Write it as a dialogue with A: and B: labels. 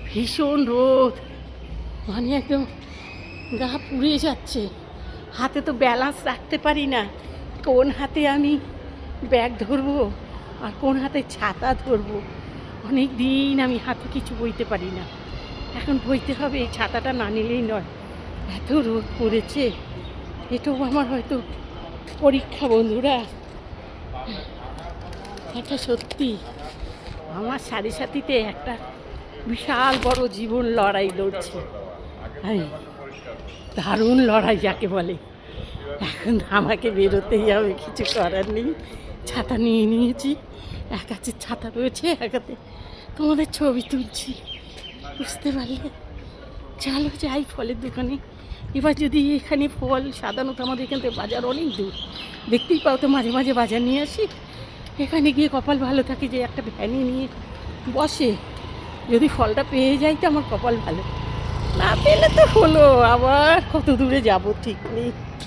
A: ভীষণ রোদ, মানে একদম গা পুড়ে যাচ্ছে। হাতে তো ব্যালেন্স রাখতে পারি না, কোন হাতে আমি ব্যাগ ধরবো আর কোন হাতে ছাতা ধরবো। অনেক দিন আমি হাতে কিছু বইতে পারি না, এখন বইতে হবে। এই ছাতাটা না নিলেই নয়, এত রোদ পড়েছে। এটাও আমার হয়তো পরীক্ষা বন্ধুরা। এটা সত্যি, আমার সাথে সাথীতে একটা বিশাল বড় জীবন লড়াই লড়ছে। দারুণ লড়াই যাকে বলে। এখন আমাকে বেরোতেই হবে, কিছু করার নেই। ছাতা নিয়ে নিয়েছি, এক হাতে ছাতা রয়েছে, এক হাতে তোমাদের ছবি তুলছি, বুঝতে পারলে। চলো যাই ফলের দোকানে। এবার যদি এখানে ফল, সাধারণত আমাদের এখান থেকে বাজার অনেক দূর, দেখতেই পাও তো, মাঝে মাঝে বাজার নিয়ে আসি। এখানে গিয়ে কপাল ভালো থাকে যে একটা ভ্যানে নিয়ে বসে, যদি ফলটা পেয়ে যাই তো আমার কপাল ভালো, না পেলে তো হলো, আবার কত দূরে যাব ঠিক নেই।